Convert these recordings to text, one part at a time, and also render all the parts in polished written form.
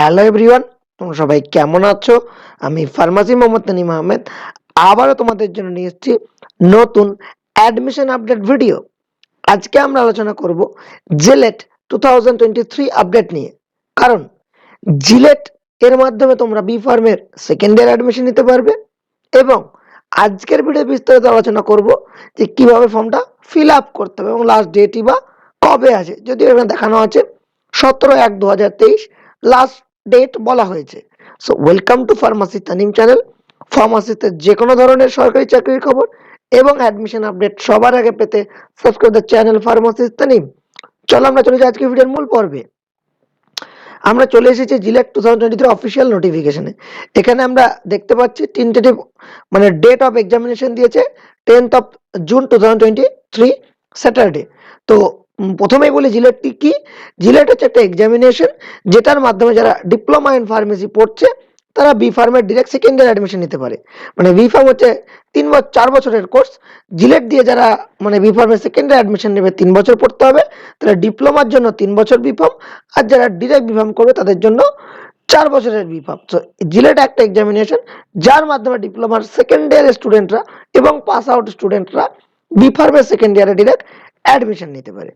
Hello everyone, তোমরা সবাই কেমন আছো? আমি ফার্মাসি মোহাম্মদ তানিম আহমেদ আবারও তোমাদের জন্য নিয়ে এসেছি নতুন অ্যাডমিশন আপডেট ভিডিও। আজকে আমরা আলোচনা করব জিলেট 2023 আপডেট নিয়ে। কারণ জিলেট এর মাধ্যমে তোমরা বি ফার্মের সেকেন্ড ইয়ার অ্যাডমিশন নিতে পারবে এবং আজকের ভিডিও বিস্তারিত আলোচনা করব যে কিভাবে ফর্মটা ফিল আপ করতে হবে এবং লাস্ট ডেটই বা কবে আছে। যদিও এখানে দেখানো আছে 17/1/2023 লাস্ট ডেট বলা হয়েছে। So welcome to pharmacy Tanim channel. ফার্মাসিতে যে কোনো ধরনের সরকারি চাকরির খবর এবং অ্যাডমিশন আপডেট সবার আগে পেতে subscribe the channel pharmacy Tanim. চলো আমরা চলে যাই আজকে ভিডিওর মূল পর্বে। আমরা চলে এসেছি জিলেট 2023 অফিসিয়াল নোটিফিকেশনে। এখানে আমরা দেখতে পাচ্ছি টেন্টেটিভ মানে ডেট অফ এক্সামিনেশন দিয়েছে 10th অফ জুন 2023 স্যাটারডে। তো প্রথমেই বলি জিলেটটি কি। জিলেট হচ্ছে একটা এক্সামিনেশন যেটার মাধ্যমে যারা ডিপ্লোমা ইন ফার্মেসি পড়ছে তারা বি ফার্মের ডিরেক্ট সেকেন্ড ইয়ার অ্যাডমিশন নিতে পারে। মানে বি ফার্ম হচ্ছে 4 বছরের কোর্স। জিলেট দিয়ে যারা মানে বি ফার্মের সেকেন্ড ইয়ার অ্যাডমিশন নেবে 3 বছর পড়তে হবে, তারা ডিপ্লোমার জন্য 3 বছর বি ফার্ম, আর যারা ডিরেক্ট বি ফার্ম করবে তাদের জন্য 4 বছরের বি ফার্ম। তো জিলেট একটা এক্সামিনেশন যার মাধ্যমে ডিপ্লোমার সেকেন্ড ইয়ারের স্টুডেন্টরা এবং পাস আউট স্টুডেন্টরা বি ফার্মের সেকেন্ড ইয়ারে ডিরেক্ট অ্যাডমিশন নিতে পারে।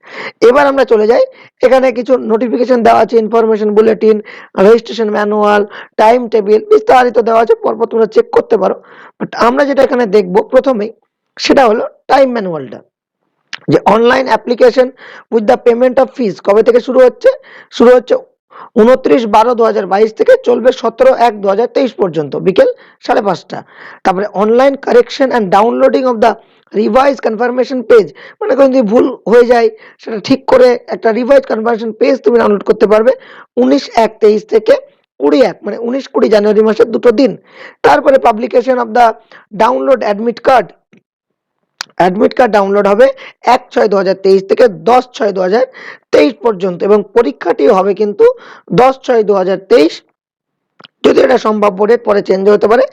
এবার আমরা চলে যাই, এখানে কিছু নোটিফিকেশন দেওয়া আছে, information bulletin, registration manual, time table বিস্তারিত দেওয়া আছে, পরপর তোমরা চেক করতে পারো। বাট আমরা যেটা এখানে দেখব প্রথমেই সেটা হলো টাইম ম্যানুয়ালটা, যে online application with the payment of fees কবে থেকে শুরু হচ্ছে 29/12/2022 থেকে চলবে 17/1/2023 পর্যন্ত বিকেল 5:30। তারপরে online correction and downloading of the revise confirmation page, মানে কোনো যদি ভুল হয়ে যায় সেটা ঠিক করে একটা রিভাইজ কনফার্মেশন পেজ তুমি ডাউনলোড করতে পারবে 19/1/23 থেকে 20/1 মানে 19-20 জানুয়ারি মাসের দুটো দিন। তারপরে publication of the download admit card download হবে 1/6/2023 থেকে 10/6/2023 পর্যন্ত এবং পরীক্ষাটি হবে কিন্তু 10/6/2023, যদি এটা সম্ভাব্য ডেট পরে চেঞ্জ হতে পারে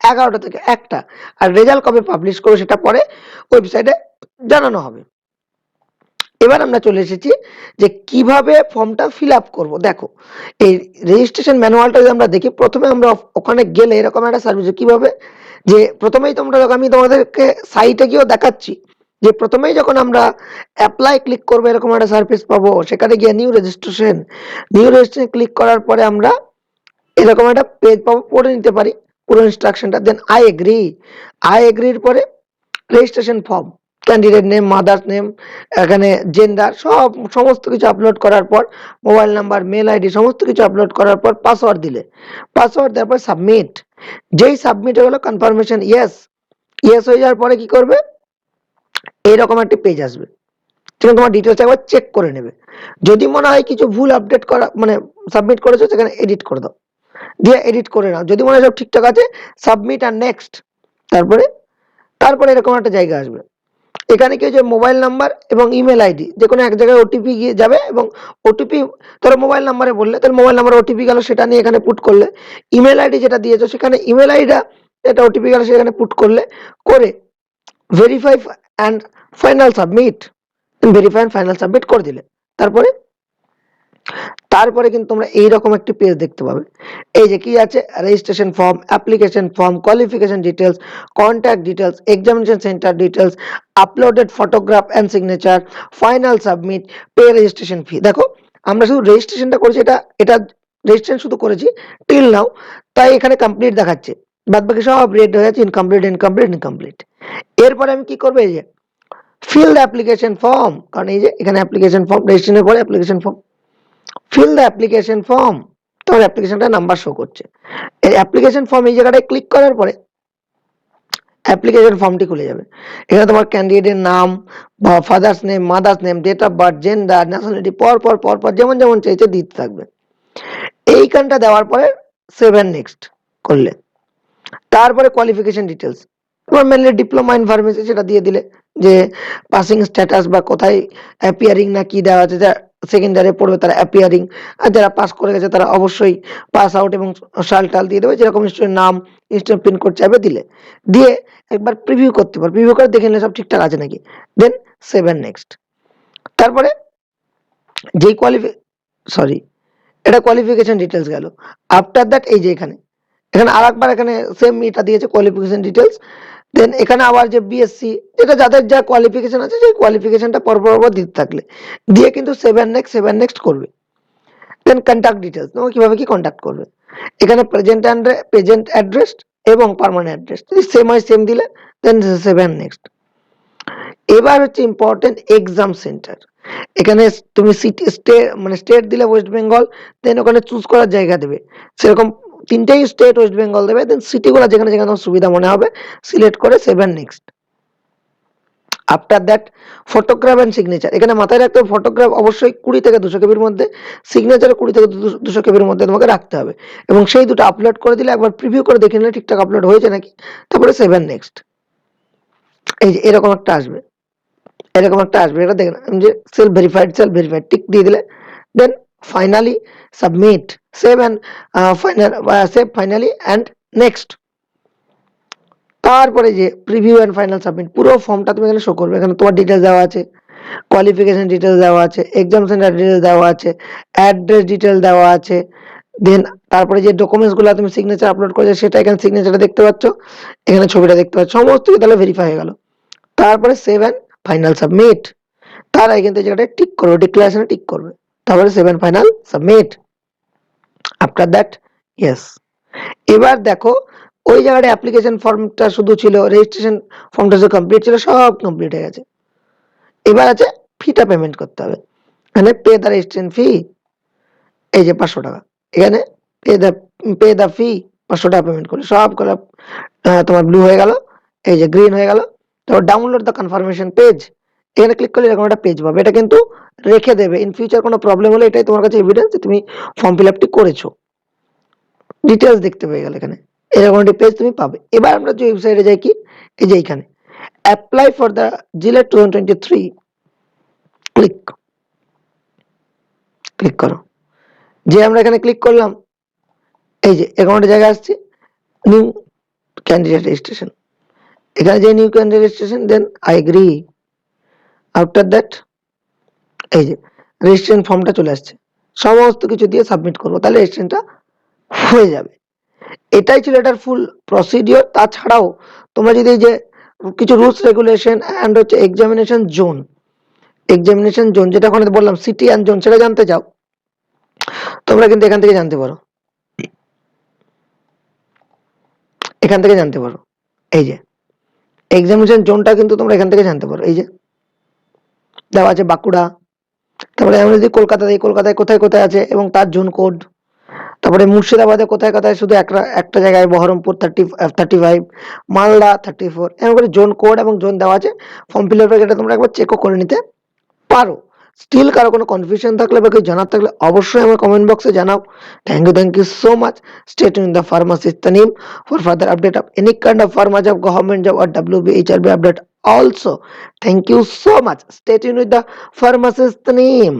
11টা থেকে 1টা। আর রেজাল্ট কবে পাবলিশ করবে সেটা পরে ওয়েবসাইটে জানানো হবে। এবার আমরা চলে এসেছি যে কিভাবে ফর্মটা ফিল আপ করবো। দেখো এই রেজিস্ট্রেশন ম্যানুয়ালটা যদি আমরা দেখি, প্রথমে আমরা ওখানে গেলে এরকম একটা সার্ভিস কিভাবে, যে প্রথমেই তোমরা আমি তোমাদেরকে সাইটে গিয়েও দেখাচ্ছি যে প্রথমেই যখন আমরা অ্যাপ্লাই ক্লিক করবো এরকম একটা সার্ভিস পাবো, সেখানে গিয়ে নিউ রেজিস্ট্রেশন ক্লিক করার পরে আমরা এরকম একটা পেজ পাবো, পড়ে নিতে পারি পুরো ইনস্ট্রাকশনটা। দেন আই এগ্রির পরে registration form, candidate name, mother's name, এখানে জেন্ডার সমস্ত কিছু আপলোড করার পর মোবাইল নাম্বার, মেল আইডি সমস্ত কিছু আপলোড করার পর পাসওয়ার্ড দেওয়ার পর সাবমিট। যেই সাবমিট হয়ে গেল কনফার্মেশন ইয়েস হয়ে যাওয়ার পরে কি করবে, এইরকম একটা পেজ আসবে, সেখানে তোমার ডিটেলস একবার চেক করে নেবে। যদি মনে হয় কিছু ভুল আপডেট করা মানে সাবমিট করেছো, সেখানে এডিট করে দাও, দিয়ে এডিট করে নাও। যদি মনে হয় সব ঠিকঠাক আছে, সাবমিট আর নেক্সট। তারপরে এরকম একটা জায়গা আসবে, এখানে কি হচ্ছে মোবাইল নাম্বার এবং ইমেল আইডি যে কোনো এক জায়গায় ওটিপি গিয়ে যাবে এবং ওটিপি ধরো মোবাইল নাম্বারে বললে তাহলে মোবাইল নাম্বার ওটিপি গেল, সেটা নিয়ে এখানে পুট করলে। ইমেল আইডি যেটা দিয়েছো সেখানে ইমেল আইডিটা এটা ওটিপি গেল সেখানে পুট করলে, করে ভেরিফাই অ্যান্ড ফাইনাল সাবমিট করে দিলে। তারপরে কিন্তু তোমরা এইরকম একটি পেজ দেখতে পাবে। এই যে কি আছে, registration form, application form, qualification details, contact details, examination centre details, uploaded photograph and signature, final submit, pay registration fee. দেখো আমরা শুধু রেজিস্ট্রেশনটা করেছি, এটা রেজিস্ট্রেশন শুধু করেছি টিল নাও, তাই এখানে কমপ্লিট দেখাচ্ছে, বাদ বাকি সব রেড হয়ে যাচ্ছে ইনকমপ্লিট। এরপরে আমি কি করবো, এই যে ফিল দ্য অ্যাপ্লিকেশন ফর্ম, কারণ এই যে এখানে অ্যাপ্লিকেশন ফর্ম, রেজিস্ট্রেশনের পরে application form, fill the application form, তোমার অ্যাপ্লিকেশনটা নাম্বার শো করছে। এই অ্যাপ্লিকেশন ফর্ম এই জায়গাটায় ক্লিক করার পরে অ্যাপ্লিকেশন ফর্মটি খুলে যাবে। এখানে তোমার ক্যান্ডিডেটের নাম বা father's name, mother's name, date of birth, gender, nationality পর যেমন চাইছে দিতে থাকবে। এইখানটা দেওয়ার পরে সেভ এন্ড নেক্সট করলে, তারপরে কোয়ালিফিকেশন ডিটেলস, তোমার মেনলি ডিপ্লোমা ইন ফার্মেসি সেটা দিয়ে দিলে, যে পাসিং স্ট্যাটাস বা কোথায় অ্যাপিয়ারিং না কি দেওয়া আছে, সেকেন্ড ইয়ারে পড়বে তারা অ্যাপিয়ারিং, আর যারা পাস করে গেছে তারা অবশ্যই পাস আউট এবং সাল দিয়ে দেবে, যেরকম স্টুডেন্ট নাম, স্টুডেন্ট পিনকোড চাইবে দিয়ে একবার প্রিভিউ করতে পারো, প্রিভিউ করে দেখে নিলে সব ঠিকঠাক আছে নাকি, দেন সেভ এন্ড নেক্সট। তারপরে যেই এটা কোয়ালিফিকেশন ডিটেলস গেল। আফটার দ্যাট এই যে এখানে আরেকবার এখানে সেম এটা দিয়েছে কোয়ালিফিকেশন ডিটেলস। দেন এখানে আবার যে বিএসসি, যেটা যাদের যা কোয়ালিফিকেশন আছে সেই কোয়ালিফিকেশনটা পরপর দিতে থাকলে দিয়ে কিন্তু সেভেন নেক্সট করবে। দেন কন্ট্যাক্ট ডিটেলস, তোমাকে কিভাবে কি কন্ট্যাক্ট করবে। এখানে প্রেজেন্ট অ্যাড্রেস এবং পার্মানেন্ট অ্যাড্রেস যদি সেম হয় সেম দিলে দেন সেভেন নেক্সট। এবার হচ্ছে ইম্পর্টেন্ট এক্সাম সেন্টার। এখানে তুমি সিটি মানে স্টেট দিলে ওয়েস্ট বেঙ্গল, দেন ওখানে চুজ করার জায়গা দেবে, সেরকম তিনটেই স্টেট ওয়েস্ট বেঙ্গল দেবে, দেন সিটিগুলো যেখানে যেখানে তোমার সুবিধা মনে হবে সিলেক্ট করে seven next. After that photograph and signature, এখানে মাথায় রাখতে হবে ফটোগ্রাফ অবশ্যই 20 থেকে 200 কেবির মধ্যে, সিগনেচার 20 থেকে 200 কেবির মধ্যে তোমাকে রাখতে হবে, এবং সেই দুটো আপলোড করে দিলে একবার প্রিভিউ করে দেখে নিলে ঠিকঠাক আপলোড হয়েছে নাকি, তারপরে সেভেন নেক্সট। এই যে এরকম একটা আসবে, এটা দেখেন যে সেলফ ভেরিফাইড টিক দিয়ে দিলে then finally submit, save and finally and next. তারপরে যে প্রিভিউ অ্যান্ড ফাইনাল সাবমিট, পুরো ফর্মটা তুমি এখানে শো করবে। এখানে তোমার ডিটেলস দেওয়া আছে, কোয়ালিফিকেশন ডিটেলস দেওয়া আছে, এক্সাম সেন্টার ডিটেলস দেওয়া আছে, অ্যাড্রেস ডিটেল দেওয়া আছে, দেন তারপরে যে ডকুমেন্টসগুলো তুমি সিগনেচার আপলোড করেছো সেটা এখানে সিগনেচারটা দেখতে পাচ্ছ, এখানে ছবিটা দেখতে পাচ্ছ, সমস্ত কিছু তাহলে ভেরিফাই হয়ে গেল। তারপরে সেভ অ্যান্ড ফাইনাল সাবমিট, তার আগে কিন্তু এই জায়গাটা টিক করবে, ডিক্লারেশনে টিক করবে, তারপরে save and final submit. After that yes. এবার দেখো ওই জায়গাটা অ্যাপ্লিকেশন ফর্মটা শুধু ছিল, রেজিস্ট্রেশন ফর্মটা শুধু কমপ্লিট ছিল, সব কমপ্লিট হয়ে গেছে। এবার আছে ফিটা পেমেন্ট করতে হবে, এখানে পে দ্য রেজিস্ট্রেশন ফি, এই যে 500 টাকা, এখানে পে দ্য ফি 500 টাকা পেমেন্ট করে সবগুলো তোমার ব্লু হয়ে গেল, এই যে গ্রিন হয়ে গেল। তারপর ডাউনলোড দ্য কনফার্মেশন পেজ, এখানে ক্লিক করলে এরকম একটা পেজ পাবে, এটা কিন্তু রেখে দেবে, ইন ফিউচার কোনো প্রবলেম হলে এটাই তোমার কাছে এভিডেন্স যে তুমি ফর্ম ফিল আপটি করেছো। ডিটেলস দেখতে পেয়ে গেলে এখানে এরকম একটি পেজ তুমি পাবে। এবার আমরা যে ওয়েবসাইটে যাই, কি এই যে এখানে apply for the JELET 2023, click করো। যে আমরা এখানে ক্লিক করলাম, এই যে এরকম একটা জায়গা আসছে নিউ ক্যান্ডিডেট রেজিস্ট্রেশন, এখানে যে new candidate registration then I agree. After that এই যে রেজিস্ট্রেশন ফর্মটা চলে আসছে, সমস্ত কিছু দিয়ে সাবমিট করবো, তাহলে রেজিস্ট্রেশনটা হয়ে যাবে। এটাই ছিল এটার ফুল প্রসিডিওর। তাছাড়াও তোমরা যদি এই যে কিছু রুলস রেগুলেশন অ্যান্ড হচ্ছে এক্সামিনেশন জোন যেটা ওখানে বললাম সিটি অ্যান্ড জোন, সেটা জানতে চাও তোমরা কিন্তু এখান থেকে জানতে পারো, এই যে এক্সামিনেশন জোনটা কিন্তু তোমরা এখান থেকে জানতে পারো। এই যে দেওয়া আছে বাঁকুড়া, তারপরে আমি যদি কলকাতায় কোথায় কোথায় আছে এবং তার জোন কোড, তারপরে মুর্শিদাবাদে কোথায় কোথায় শুধু একটা জায়গায় বহরমপুর 35, মালদা 34, এরকম করে জোন কোড এবং জোন দেওয়া আছে। ফর্ম ফিল আপের এটা তোমরা একবার চেকও করে নিতে পারো। স্টিল কারো কোনো কনফিউশন থাকলে বা কিছু জানার থাকলে অবশ্যই আমার কমেন্ট বক্সে জানাও। Thank you so much. Stay tune in the pharmacist Tanim for further update of any kind of pharma job, government job or WBHRB update also. Thank you so much. Stay tuned with the pharmacist Taneem.